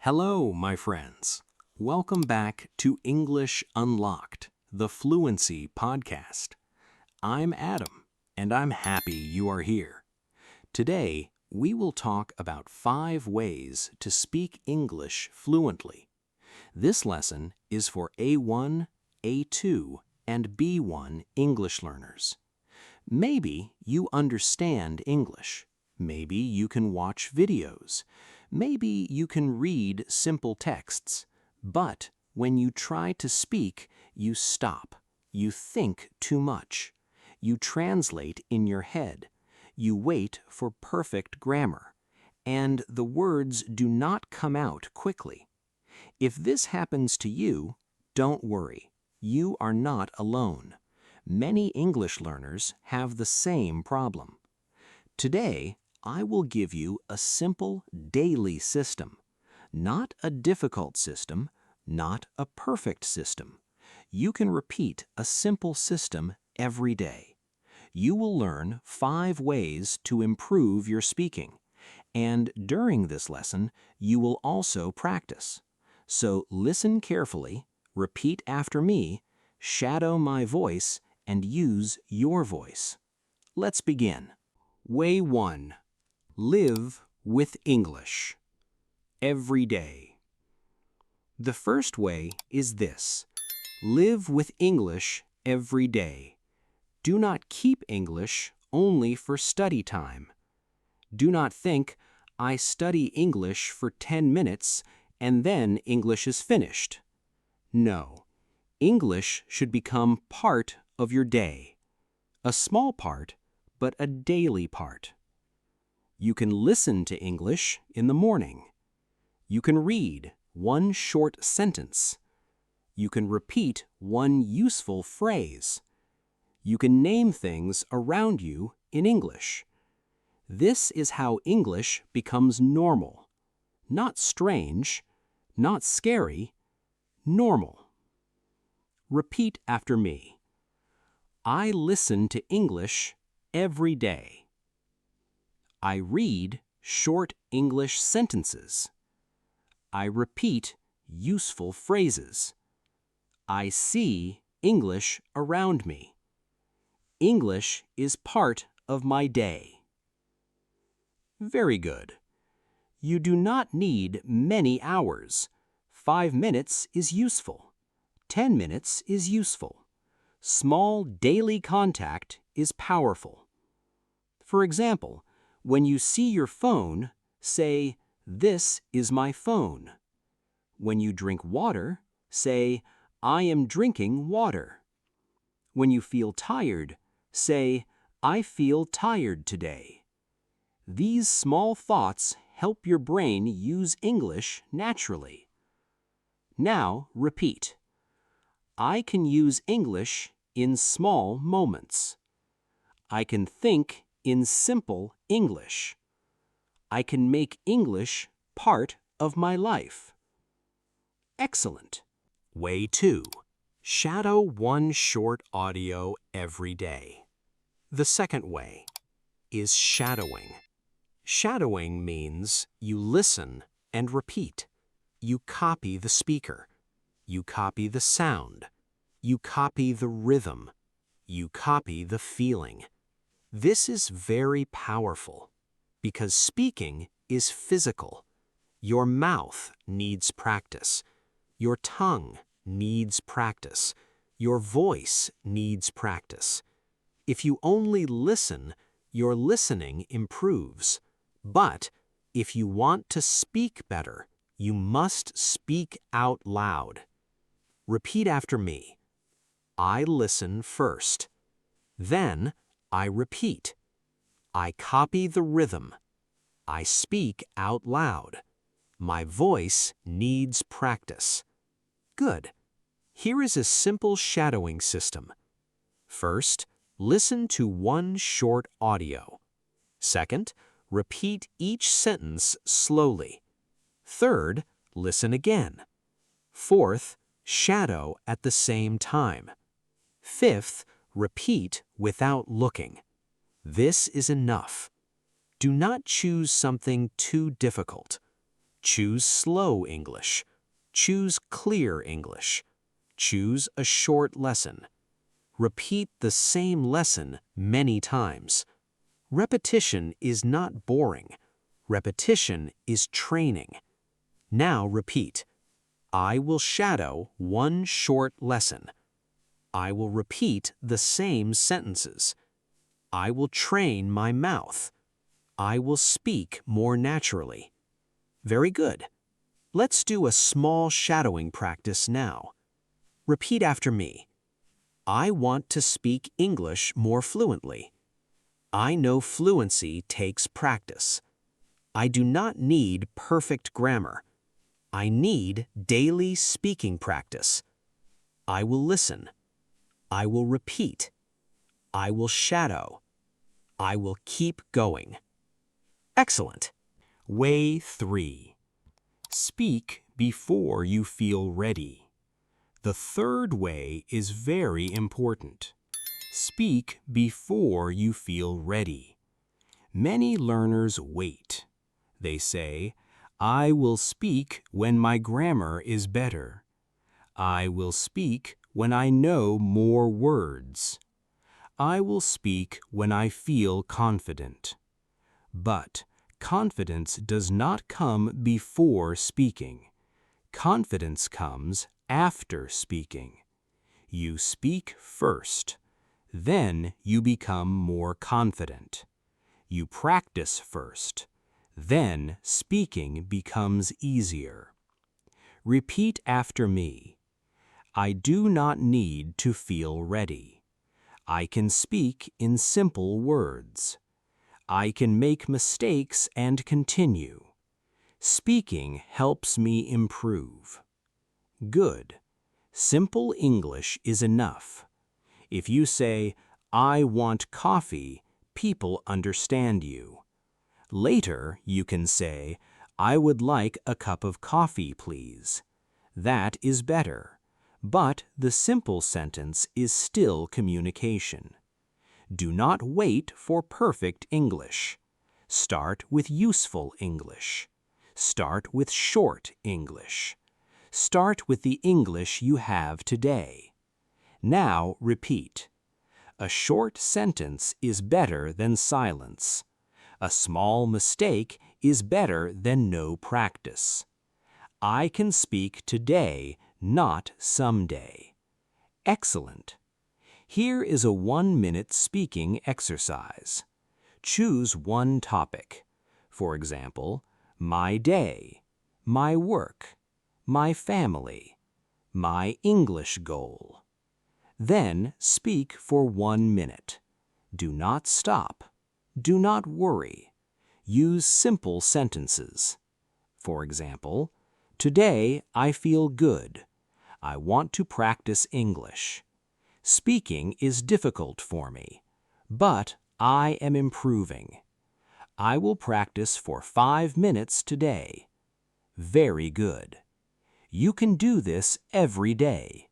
Hello, my friends. Welcome back to English Unlocked, the Fluency Podcast. I'm Adam, and I'm happy you are here. Today, we will talk about 5 ways to speak English fluently. This lesson is for A1, A2, and B1 English learners. Maybe you understand English. Maybe you can watch videos. Maybe you can read simple texts. But when you try to speak, you stop. You think too much. You translate in your head. You wait for perfect grammar. And the words do not come out quickly. If this happens to you, don't worry. You are not alone. Many English learners have the same problem. Today, I will give you a simple daily system. Not a difficult system, not a perfect system. You can repeat a simple system every day. You will learn 5 ways to improve your speaking. And during this lesson, you will also practice. So listen carefully, repeat after me, shadow my voice, and use your voice. Let's begin. Way 1. Live with English. Every day. The first way is this. Live with English every day. Do not keep English only for study time. Do not think, I study English for 10 minutes and then English is finished. No. English should become part of your day. A small part, but a daily part. You can listen to English in the morning. You can read one short sentence. You can repeat one useful phrase. You can name things around you in English. This is how English becomes normal. Not strange, not scary, normal. Repeat after me. I listen to English every day. I read short English sentences. I repeat useful phrases. I see English around me. English is part of my day. Very good. You do not need many hours. 5 minutes is useful. 10 minutes is useful. Small daily contact is powerful. For example, when you see your phone, say, "This is my phone." When you drink water, say, "I am drinking water." When you feel tired, say, "I feel tired today." These small thoughts help your brain use English naturally. Now repeat. I can use English in small moments. I can think in simple English. I can make English part of my life. Excellent. Way 2. Shadow one short audio every day. The second way is shadowing. Shadowing means you listen and repeat. You copy the speaker. You copy the sound. You copy the rhythm. You copy the feeling. This is very powerful because speaking is physical. Your mouth needs practice. Your tongue needs practice. Your voice needs practice. If you only listen, your listening improves. But if you want to speak better, you must speak out loud. Repeat after me. I listen first. Then I repeat. I copy the rhythm. I speak out loud. My voice needs practice. Good. Here is a simple shadowing system. First, listen to one short audio. Second, repeat each sentence slowly. Third, listen again. Fourth, shadow at the same time. Fifth, repeat without looking. This is enough. Do not choose something too difficult. Choose slow English. Choose clear English. Choose a short lesson. Repeat the same lesson many times. Repetition is not boring. Repetition is training. Now repeat. I will shadow one short lesson. I will repeat the same sentences. I will train my mouth. I will speak more naturally. Very good. Let's do a small shadowing practice now. Repeat after me. I want to speak English more fluently. I know fluency takes practice. I do not need perfect grammar. I need daily speaking practice. I will listen. I will repeat. I will shadow. I will keep going. Excellent. Way 3. Speak before you feel ready. The third way is very important. Speak before you feel ready. Many learners wait. They say, I will speak when my grammar is better. I will speak when I know more words. I will speak when I feel confident. But confidence does not come before speaking. Confidence comes after speaking. You speak first. Then you become more confident. You practice first. Then speaking becomes easier. Repeat after me. I do not need to feel ready. I can speak in simple words. I can make mistakes and continue. Speaking helps me improve. Good. Simple English is enough. If you say, I want coffee, people understand you. Later, you can say, I would like a cup of coffee, please. That is better. But the simple sentence is still communication. Do not wait for perfect English. Start with useful English. Start with short English. Start with the English you have today. Now repeat. A short sentence is better than silence. A small mistake is better than no practice. I can speak today, not someday. Excellent. Here is a 1-minute speaking exercise. Choose one topic. For example, my day, my work, my family, my English goal. Then speak for 1 minute. Do not stop. Do not worry. Use simple sentences. For example, today I feel good. I want to practice English. Speaking is difficult for me, but I am improving. I will practice for 5 minutes today. Very good. You can do this every day.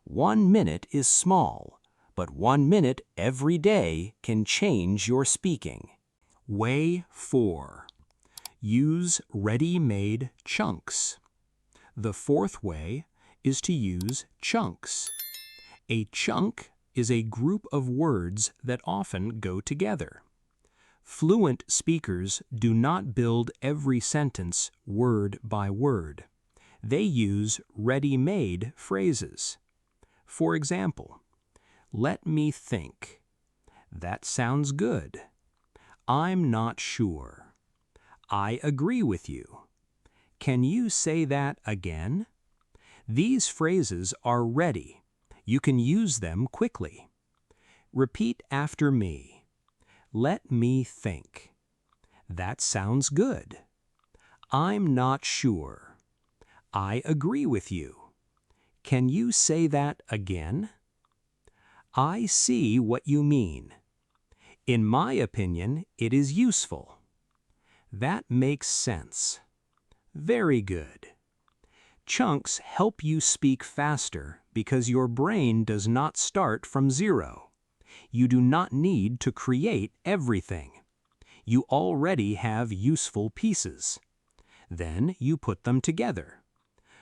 1 minute is small, but 1 minute every day can change your speaking. Way 4. Use ready-made chunks. The fourth way is to use chunks. A chunk is a group of words that often go together. Fluent speakers do not build every sentence word by word. They use ready-made phrases. For example, let me think. That sounds good. I'm not sure. I agree with you. Can you say that again? These phrases are ready. You can use them quickly. Repeat after me. Let me think. That sounds good. I'm not sure. I agree with you. Can you say that again? I see what you mean. In my opinion, it is useful. That makes sense. Very good. Chunks help you speak faster because your brain does not start from zero. You do not need to create everything. You already have useful pieces. Then you put them together.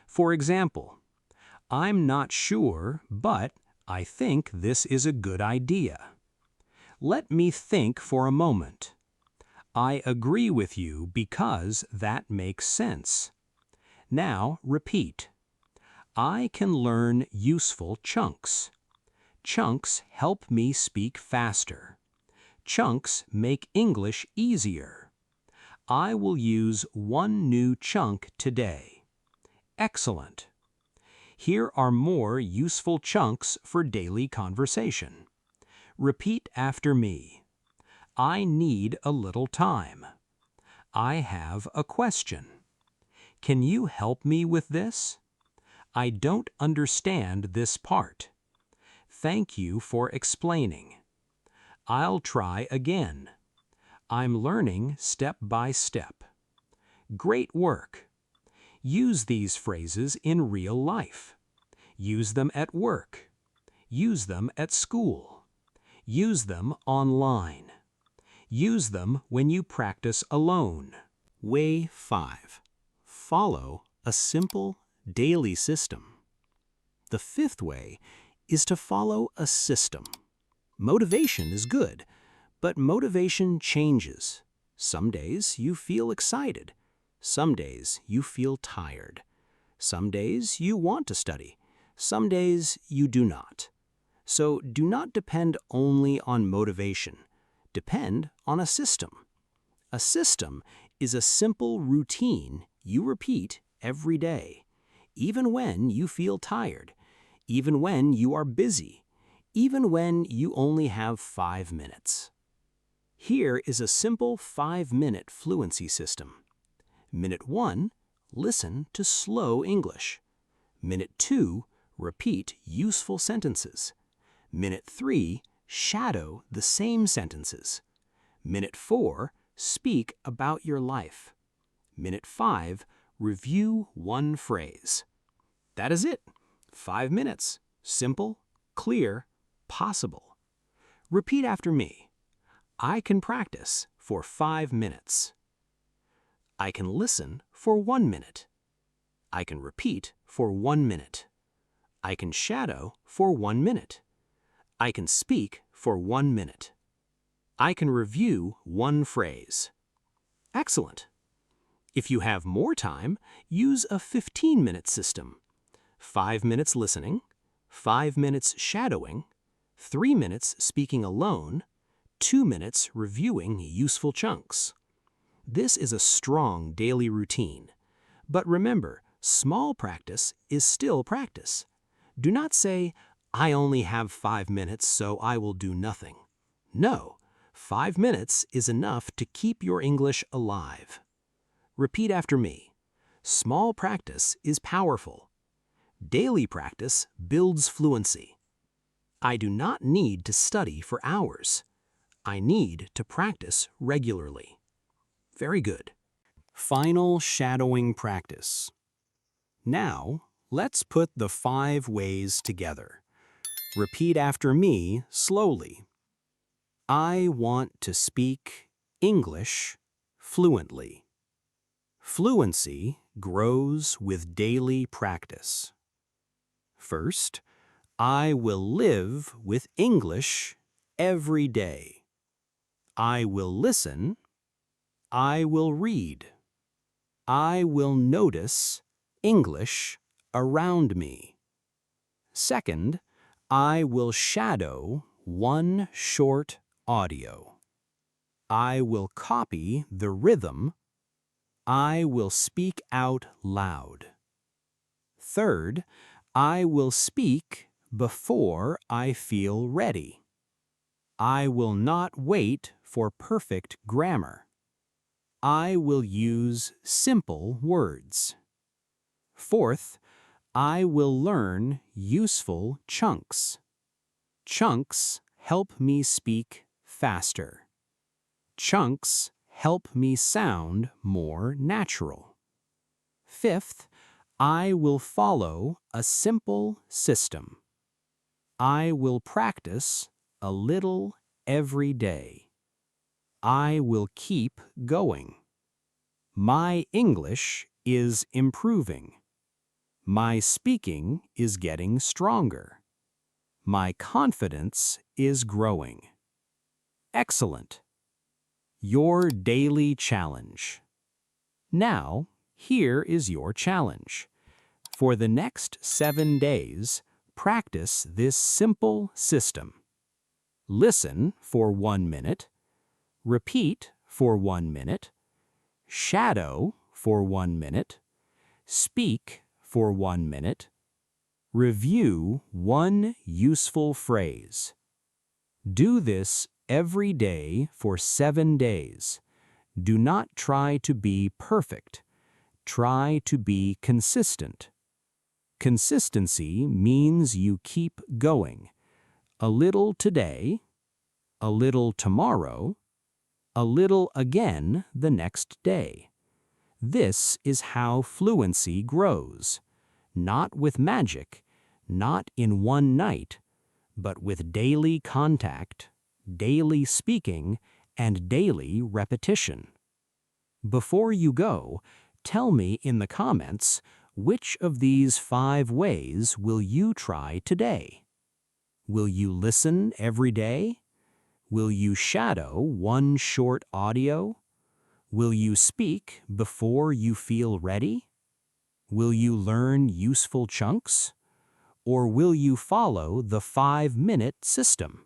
For example, I'm not sure, but I think this is a good idea. Let me think for a moment. I agree with you because that makes sense. Now repeat. I can learn useful chunks. Chunks help me speak faster. Chunks make English easier. I will use one new chunk today. Excellent. Here are more useful chunks for daily conversation. Repeat after me. I need a little time. I have a question. Can you help me with this? I don't understand this part. Thank you for explaining. I'll try again. I'm learning step by step. Great work. Use these phrases in real life. Use them at work. Use them at school. Use them online. Use them when you practice alone. Way 5. Follow a simple daily system. The fifth way is to follow a system. Motivation is good, but motivation changes. Some days you feel excited. Some days you feel tired. Some days you want to study. Some days you do not. So do not depend only on motivation. Depend on a system. A system is a simple routine you repeat every day, even when you feel tired, even when you are busy, even when you only have 5 minutes. Here is a simple 5-minute fluency system. Minute 1, listen to slow English. Minute 2, repeat useful sentences. Minute 3, shadow the same sentences. Minute 4, speak about your life. Minute 5, review one phrase. That is it. 5 minutes. Simple, clear, possible. Repeat after me. I can practice for 5 minutes. I can listen for 1 minute. I can repeat for 1 minute. I can shadow for 1 minute. I can speak for 1 minute. I can review one phrase. Excellent. If you have more time, use a 15-minute system. 5 minutes listening, 5 minutes shadowing, 3 minutes speaking alone, 2 minutes reviewing useful chunks. This is a strong daily routine. But remember, small practice is still practice. Do not say, I only have 5 minutes, so I will do nothing. No, 5 minutes is enough to keep your English alive. Repeat after me. Small practice is powerful. Daily practice builds fluency. I do not need to study for hours. I need to practice regularly. Very good. Final shadowing practice. Now, let's put the 5 ways together. Repeat after me slowly. I want to speak English fluently. Fluency grows with daily practice. First, I will live with English every day. I will listen. I will read. I will notice English around me. Second, I will shadow one short audio. I will copy the rhythm. I will speak out loud. Third, I will speak before I feel ready. I will not wait for perfect grammar. I will use simple words. Fourth, I will learn useful chunks. Chunks help me speak faster. Chunks help me sound more natural. Fifth, I will follow a simple system. I will practice a little every day. I will keep going. My English is improving. My speaking is getting stronger. My confidence is growing. Excellent. Your daily challenge. Now, here is your challenge. For the next 7 days, practice this simple system. Listen for 1 minute. Repeat for 1 minute. Shadow for 1 minute. Speak for 1 minute. Review one useful phrase. Do this every day for 7 days. Do not try to be perfect. Try to be consistent. Consistency means you keep going. A little today, a little tomorrow, a little again the next day. This is how fluency grows. Not with magic, not in one night, but with daily contact, daily speaking, and daily repetition. Before you go, tell me in the comments, which of these 5 ways will you try today? Will you listen every day? Will you shadow one short audio? Will you speak before you feel ready? Will you learn useful chunks? Or will you follow the 5-minute system?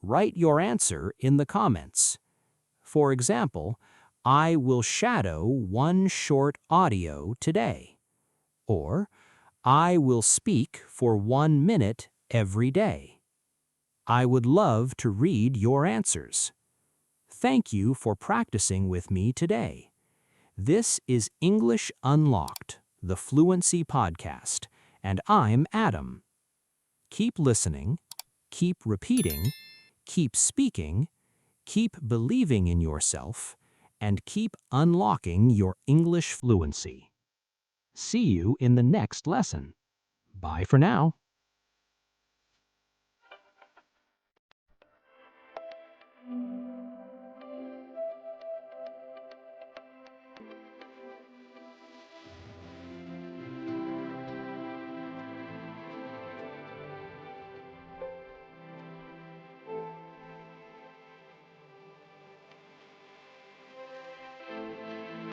Write your answer in the comments. For example, I will shadow one short audio today. Or, I will speak for 1 minute every day. I would love to read your answers. Thank you for practicing with me today. This is English Unlocked, the Fluency Podcast, and I'm Adam. Keep listening, keep repeating, keep speaking, keep believing in yourself, and keep unlocking your English fluency. See you in the next lesson. Bye for now.